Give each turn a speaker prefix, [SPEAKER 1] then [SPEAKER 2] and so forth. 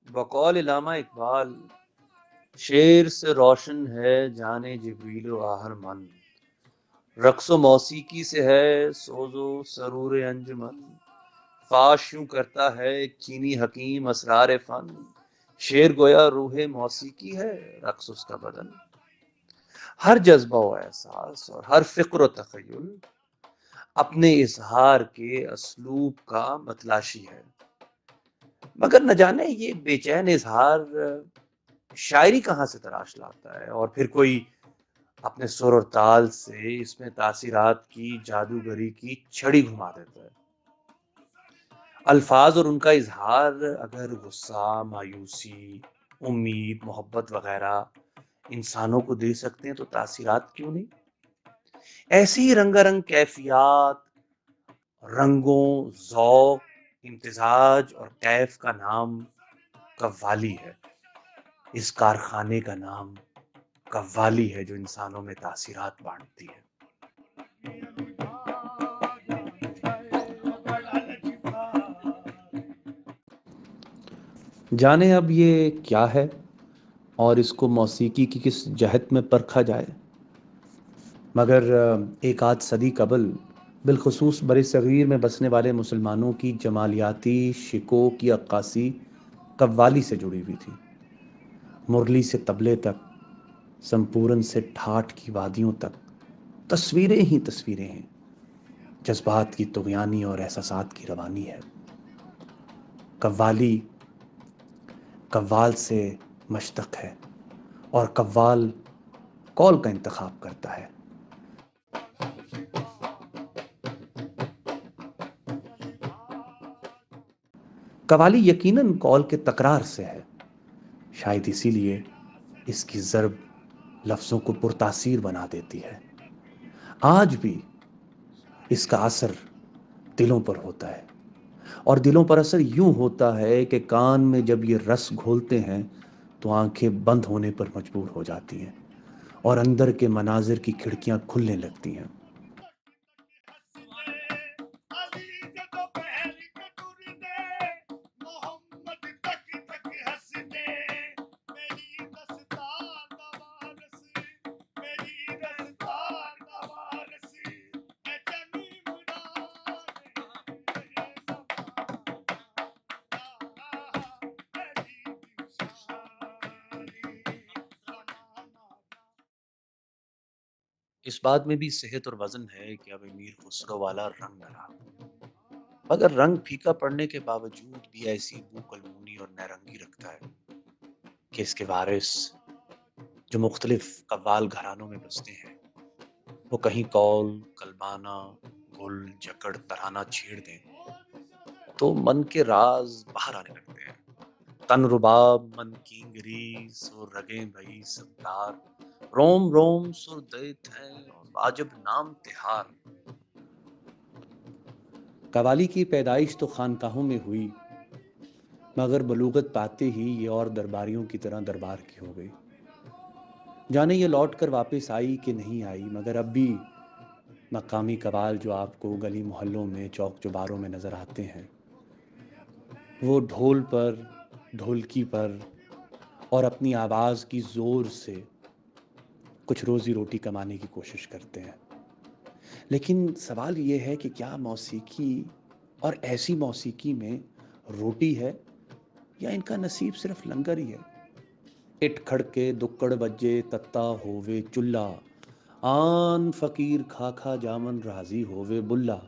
[SPEAKER 1] بقول علامہ اقبال، شعر سے روشن ہے جانے جبریل و آہر من، رقص و موسیقی سے ہے سوز و سرور انجمن، فاش یوں کرتا ہے ایک چینی حکیم اسرار فن، شعر گویا روح موسیقی ہے رقص اس کا بدن، ہر جذبہ و احساس اور ہر فکر و تخیل اپنے اظہار کے اسلوب کا متلاشی ہے، مگر نہ جانے یہ بے چین اظہار شاعری کہاں سے تراش لاتا ہے، اور پھر کوئی اپنے سر اور تال سے اس میں تاثیرات کی جادوگری کی چھڑی گھما دیتا ہے۔ الفاظ اور ان کا اظہار اگر غصہ، مایوسی، امید، محبت وغیرہ انسانوں کو دے سکتے ہیں تو تاثیرات کیوں نہیں؟ ایسی رنگا رنگ کیفیات، رنگوں، ذوق، امتزاج اور کیف کا نام قوالی ہے، اس کارخانے کا نام قوالی ہے جو انسانوں میں تاثیرات بانٹتی ہے۔
[SPEAKER 2] جانے اب یہ کیا ہے اور اس کو موسیقی کی کس جہت میں پرکھا جائے، مگر ایک آدھ صدی قبل بالخصوص بر صغیر میں بسنے والے مسلمانوں کی جمالیاتی شکو کی عکاسی قوالی سے جڑی ہوئی تھی۔ مرلی سے طبلے تک، سمپورن سے ٹھاٹھ کی وادیوں تک تصویریں ہی تصویریں ہیں، جذبات کی طغیانی اور احساسات کی روانی ہے۔ قوالی قوال سے مشتق ہے اور قوال قول کا انتخاب کرتا ہے۔ قوالی یقیناً قول کے تکرار سے ہے، شاید اسی لیے اس کی ضرب لفظوں کو پرتاثیر بنا دیتی ہے۔ آج بھی اس کا اثر دلوں پر ہوتا ہے، اور دلوں پر اثر یوں ہوتا ہے کہ کان میں جب یہ رس گھولتے ہیں تو آنکھیں بند ہونے پر مجبور ہو جاتی ہیں اور اندر کے مناظر کی کھڑکیاں کھلنے لگتی ہیں۔
[SPEAKER 1] اس بات میں بھی صحت اور وزن ہے کہ اب امیر خسرو والا رنگ نہ رہا، مگر رنگ پھیکا پڑنے کے باوجود بھی ایسی بو کلمونی اور نیرنگی رکھتا ہے کہ اس کے وارث جو مختلف قوال گھرانوں میں بستے ہیں وہ کہیں قول، کلبانہ، گل، جکڑ، ترانہ چھیڑ دیں تو من کے راز باہر آنے لگتے ہیں۔ تن رباب من کینگری سو رگیں بھئی ستار، روم روم سر دیت ہے اور واجب نام تہار۔
[SPEAKER 2] قوالی کی پیدائش تو خانقاہوں میں ہوئی، مگر بلوغت پاتے ہی یہ اور درباریوں کی طرح دربار کی ہو گئی۔ جانے یہ لوٹ کر واپس آئی کہ نہیں آئی، مگر اب بھی مقامی قوال جو آپ کو گلی محلوں میں، چوک چوباروں میں نظر آتے ہیں، وہ ڈھول پر، ڈھولکی پر اور اپنی آواز کی زور سے کچھ روزی روٹی کمانے کی کوشش کرتے ہیں۔ لیکن سوال یہ ہے کہ کیا موسیقی اور ایسی موسیقی میں روٹی ہے یا ان کا نصیب صرف لنگر ہی ہے؟ اٹ کھڑکے دکڑ بجے تتا ہووے چلا، آن فقیر کھا کھا جامن راضی ہووے بلا۔